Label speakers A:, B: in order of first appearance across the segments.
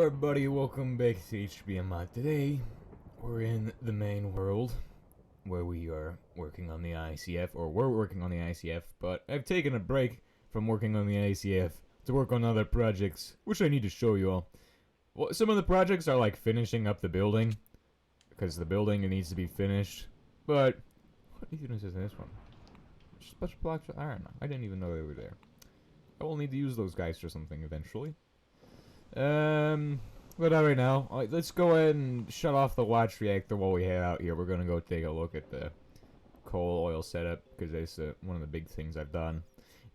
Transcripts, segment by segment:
A: Hello everybody, welcome back to HBM Mod. Today, we're in the main world, where we are working on the ICF, or we're working on the ICF, but I've taken a break from working on the ICF to work on other projects, which I need to show you all. Well, some of the projects are like finishing up the building, because the building needs to be finished, but what even is this one? Special blocks of iron. I didn't even know they were there. I will need to use those guys for something eventually. But right now, let's go ahead and shut off the watch reactor while we head out here. We're gonna go take a look at the coal oil setup, because that's one of the big things I've done.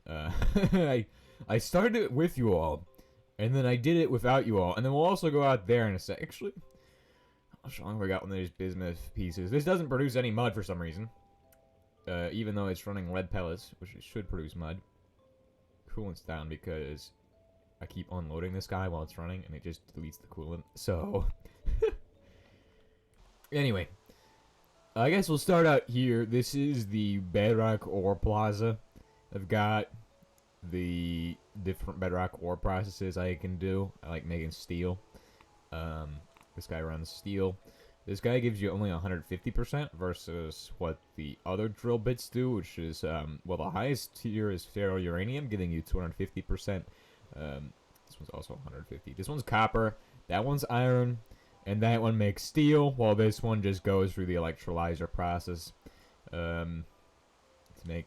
A: I started it with you all, and then I did it without you all, and then we'll also go out there in a sec. Actually, how long we got one of these bismuth pieces? This doesn't produce any mud for some reason. Even though it's running lead pellets, which it should produce mud. Coolant's down because I keep unloading this guy while it's running, and it just deletes the coolant. So, anyway, I guess we'll start out here. This is the Bedrock ore plaza. I've got the different Bedrock ore processes I can do. I like making steel. This guy runs steel. This guy gives you only 150% versus what the other drill bits do, which is, well, the highest tier is ferro-uranium, giving you 250%. This one's also 150. This one's copper, that one's iron, and that one makes steel, while this one just goes through the electrolyzer process to make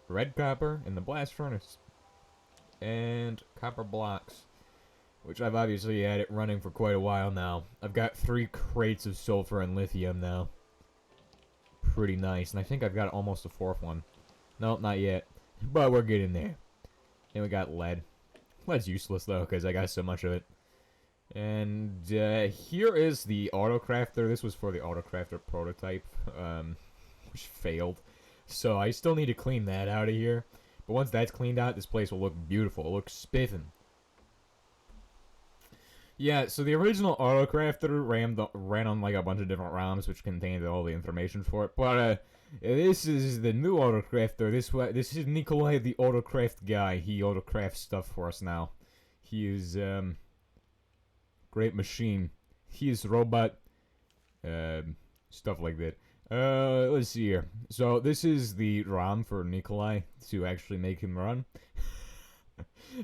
A: red copper in the blast furnace and copper blocks, which I've obviously had it running for quite a while now. I've got 3 crates of sulfur and lithium now. Pretty nice, and I think I've got almost a 4th one. Nope, not yet, but we're getting there. And we got lead. Lead's useless though, because I got so much of it. And here is the autocrafter. This was for the autocrafter prototype, which failed. So I still need to clean that out of here. But once that's cleaned out, this place will look beautiful. It'll look spiffin'. Yeah, so the original autocrafter ran on like a bunch of different ROMs, which contained all the information for it. But this is the new autocrafter. This is Nikolai, the autocraft guy. He autocrafts stuff for us now. He is great machine. He is robot. Stuff like that. Let's see here. So this is the ROM for Nikolai to actually make him run.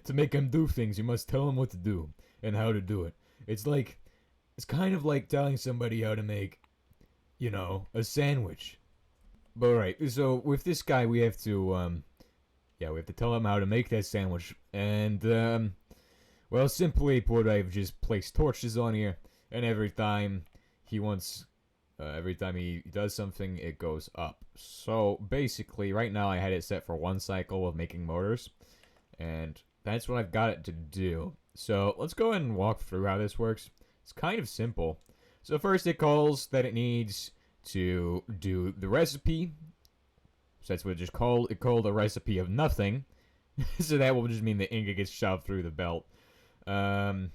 A: To make him do things, you must tell him what to do and how to do it. It's kind of like telling somebody how to make, you know, a sandwich. But right, so with this guy, we have to, yeah, we have to tell him how to make that sandwich. And, well, simply put, I've just placed torches on here, and every time he does something, it goes up. So basically, right now I had it set for 1 cycle of making motors. And that's what I've got it to do. So let's go ahead and walk through how this works. It's kind of simple. So first it calls that it needs to do the recipe. So that's what it just called. It called a recipe of nothing. So that will just mean the ingot gets shoved through the belt. And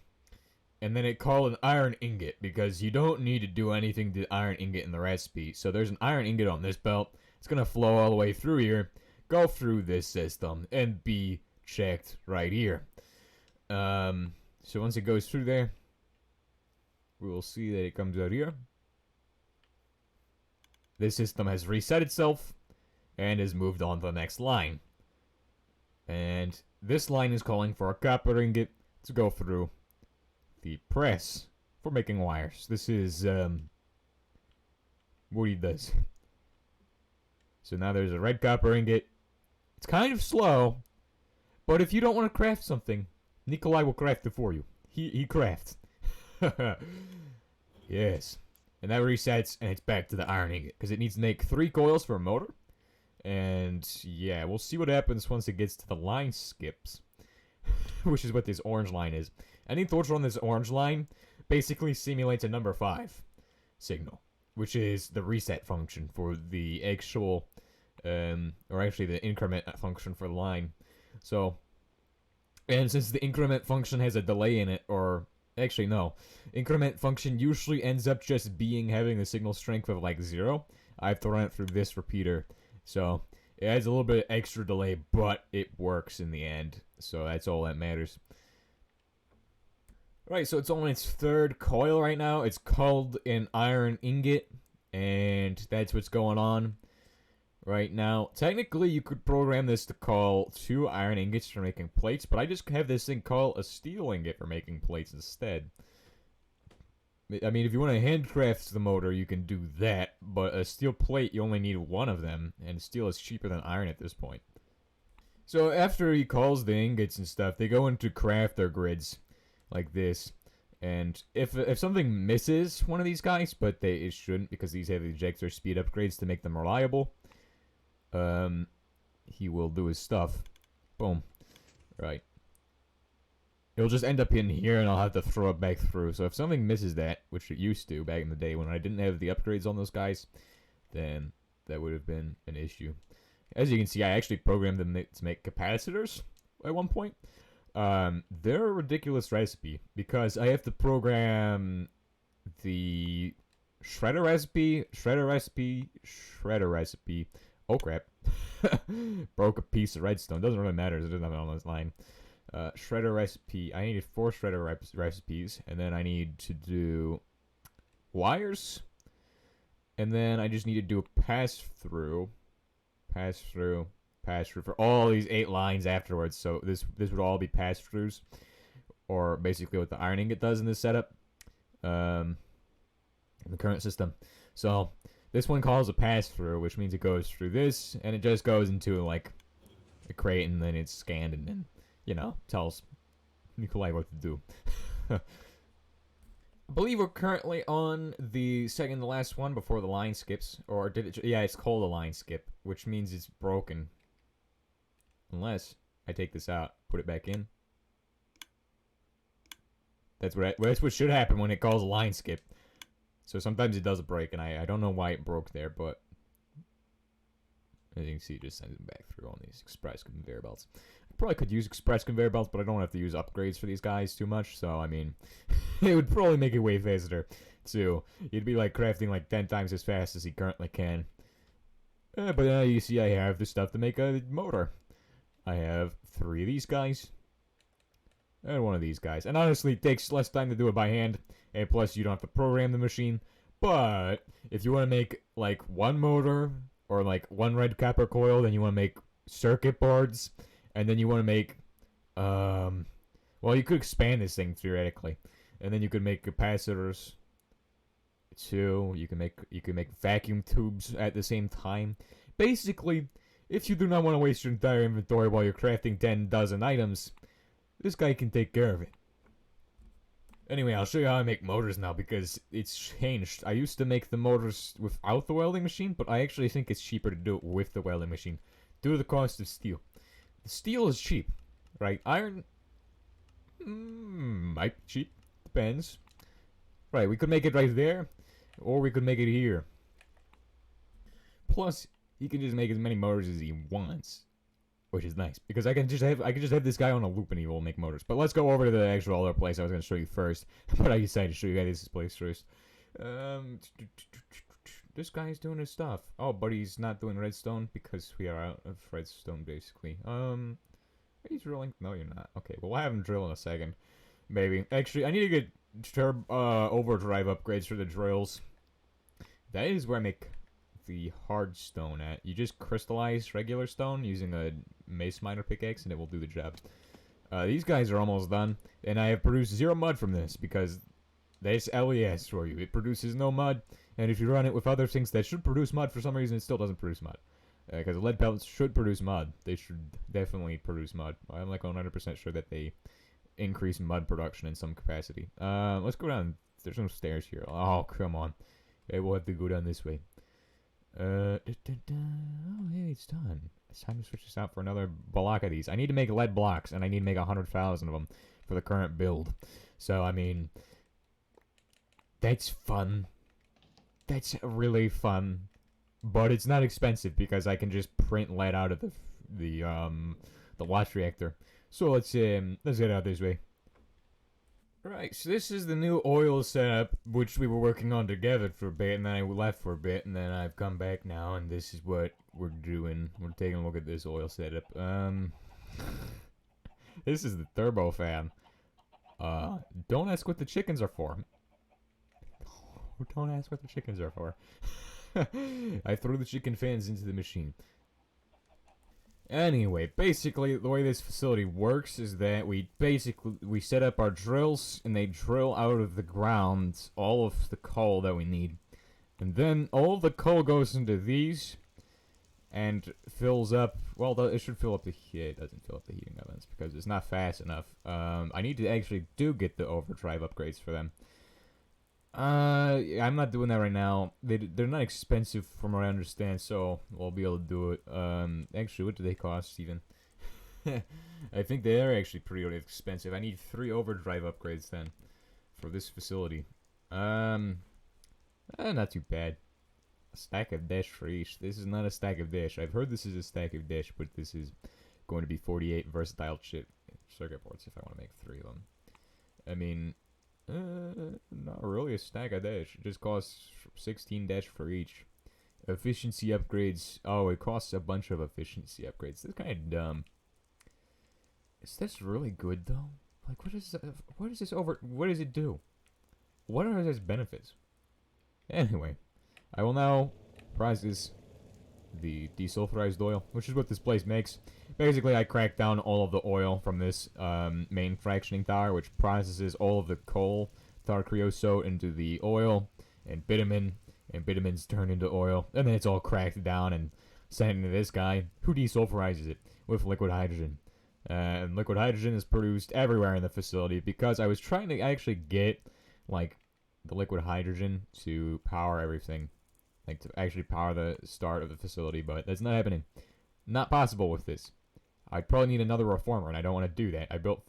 A: then it called an iron ingot, because you don't need to do anything to the iron ingot in the recipe. So there's an iron ingot on this belt. It's going to flow all the way through here, go through this system, and be checked right here. So once it goes through there, we will see that it comes out here. This system has reset itself and has moved on to the next line. And this line is calling for a copper ingot to go through the press for making wires. This is what he does. So now there's a red copper ingot. It's kind of slow, but if you don't want to craft something, Nikolai will craft it for you. He crafts. Yes. And that resets, and it's back to the iron ingot, because it needs to make 3 coils for a motor. And yeah, we'll see what happens once it gets to the line skips, which is what this orange line is. Any torch on this orange line basically simulates a number 5 signal, which is the reset function for the actual, or actually the increment function for the line. So, and since the increment function has a delay in it, or actually no, increment function usually ends up just having the signal strength of like 0, I have to run it through this repeater. So it adds a little bit of extra delay, but it works in the end. So that's all that matters. Right, so it's on its third coil right now. It's called an iron ingot, and that's what's going on right now. Technically, you could program this to call 2 iron ingots for making plates, but I just have this thing call a steel ingot for making plates instead. I mean, if you want to handcraft the motor, you can do that, but a steel plate, you only need 1 of them, and steel is cheaper than iron at this point. So after he calls the ingots and stuff, they go into craft their grids, like this. And if something misses one of these guys, but it shouldn't because these have ejector speed upgrades to make them reliable, he will do his stuff. Boom. Right. It'll just end up in here, and I'll have to throw it back through. So if something misses that, which it used to back in the day when I didn't have the upgrades on those guys, then that would have been an issue. As you can see, I actually programmed them to make capacitors at one point. They're a ridiculous recipe because I have to program the shredder recipe. Oh crap. Broke a piece of redstone. Doesn't really matter. It doesn't have it on this line. Shredder recipe. I needed 4 shredder recipes, and then I need to do wires, and then I just need to do a pass through for all these 8 lines afterwards. So this would all be pass throughs, or basically what the iron ingot does in this setup, in the current system. So this one calls a pass through, which means it goes through this, and it just goes into like a crate, and then it's scanned, and then tells Nikolai what to do. I believe we're currently on the second to last one before the line skips. Or did it? Yeah, it's called a line skip, which means it's broken. Unless I take this out, put it back in. That's what should happen when it calls a line skip. So sometimes it does break, and I don't know why it broke there, but as you can see, it just sends them back through on these express conveyor belts. I probably could use express conveyor belts, but I don't have to use upgrades for these guys too much, so I mean, it would probably make it way faster, too. You'd be like crafting like 10 times as fast as he currently can. But now you see I have the stuff to make a motor. I have 3 of these guys, and 1 of these guys. And honestly, it takes less time to do it by hand, and plus you don't have to program the machine. But if you want to make like 1 motor, or like 1 red copper coil, then you want to make circuit boards, and then you want to make, well, you could expand this thing theoretically, and then you could make capacitors too. You can make vacuum tubes at the same time. Basically, if you do not want to waste your entire inventory while you're crafting 10 dozen items, this guy can take care of it. Anyway, I'll show you how I make motors now because it's changed. I used to make the motors without the welding machine, but I actually think it's cheaper to do it with the welding machine due to the cost of steel. The steel is cheap, right? Iron might be cheap. Depends. Right, we could make it right there, or we could make it here. Plus, he can just make as many motors as he wants, which is nice because I can just have this guy on a loop and he will make motors. But let's go over to the actual other place I was going to show you first. But I decided to show you guys this place first. This guy's doing his stuff. Oh, but he's not doing redstone because we are out of redstone basically. Are you drilling? No, you're not. Okay, well, we'll have him drill in a second. Maybe. Actually, I need to get overdrive upgrades for the drills. That is where I make the hard stone at. You just crystallize regular stone using a mace miner pickaxe and it will do the job. These guys are almost done, and I have produced 0 mud from this because that's LES for you. It produces no mud, and if you run it with other things that should produce mud, for some reason it still doesn't produce mud. Because lead pellets should produce mud. They should definitely produce mud. I'm like 100% sure that they increase mud production in some capacity. Let's go down. There's some stairs here. Oh, come on. Okay, we'll have to go down this way. Oh, hey, it's done. It's time to switch this out for another block of these. I need to make lead blocks, and I need to make 100,000 of them for the current build. So, I mean, that's fun. That's really fun. But it's not expensive because I can just print lead out of the watch reactor. So let's get out this way. Right, so this is the new oil setup, which we were working on together for a bit, and then I left for a bit, and then I've come back now, and this is what we're doing. We're taking a look at this oil setup. This is the turbo fan. Don't ask what the chickens are for. Don't ask what the chickens are for. I threw the chicken fans into the machine. Anyway, basically, the way this facility works is that we set up our drills, and they drill out of the ground all of the coal that we need. And then all the coal goes into these, and fills up, well, it should fill up the heat. It doesn't fill up the heating ovens, because it's not fast enough. I need to actually get the overdrive upgrades for them. I'm not doing that right now. They're not expensive from what I understand, so we'll be able to do it. Actually, what do they cost even? I think they are actually pretty expensive. I need 3 overdrive upgrades then for this facility. Not too bad. A stack of dash for each. This is not a stack of dash. I've heard this is a stack of dash, but this is going to be 48 versatile chip circuit boards if I want to make 3 of them. I mean, not really a stack of dash. It just costs 16 dash for each. Efficiency upgrades. Oh, it costs a bunch of efficiency upgrades. That's kind of dumb. Is this really good though? Like, what is this over? What does it do? What are its benefits? Anyway, I will now process the desulfurized oil, which is what this place makes. Basically, I crack down all of the oil from this main fractioning tower, which processes all of the coal, tar creosote into the oil, and bitumen's turned into oil, and then it's all cracked down and sent into this guy, who desulfurizes it with liquid hydrogen. And liquid hydrogen is produced everywhere in the facility, because I was trying to actually get, like, the liquid hydrogen to power everything. Like, to actually power the start of the facility, but that's not happening. Not possible with this. I'd probably need another reformer, and I don't want to do that. I built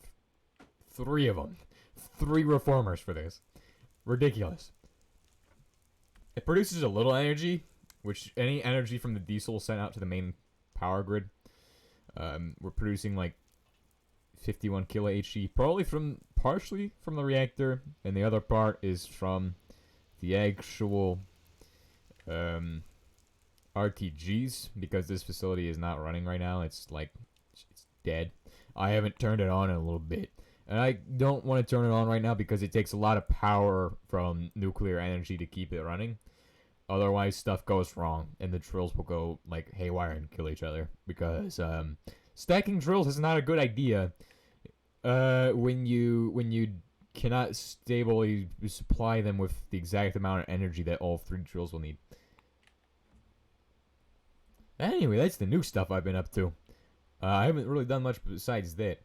A: 3 of them. 3 reformers for this. Ridiculous. It produces a little energy, which any energy from the diesel sent out to the main power grid. We're producing like 51 kilo HE, probably partially from the reactor, and the other part is from the actual RTGs, because this facility is not running right now. It's like, it's dead. I haven't turned it on in a little bit, and I don't want to turn it on right now because it takes a lot of power from nuclear energy to keep it running. Otherwise, stuff goes wrong, and the drills will go like haywire and kill each other, because stacking drills is not a good idea when you cannot stably supply them with the exact amount of energy that all 3 drills will need. Anyway, that's the new stuff I've been up to. I haven't really done much besides that.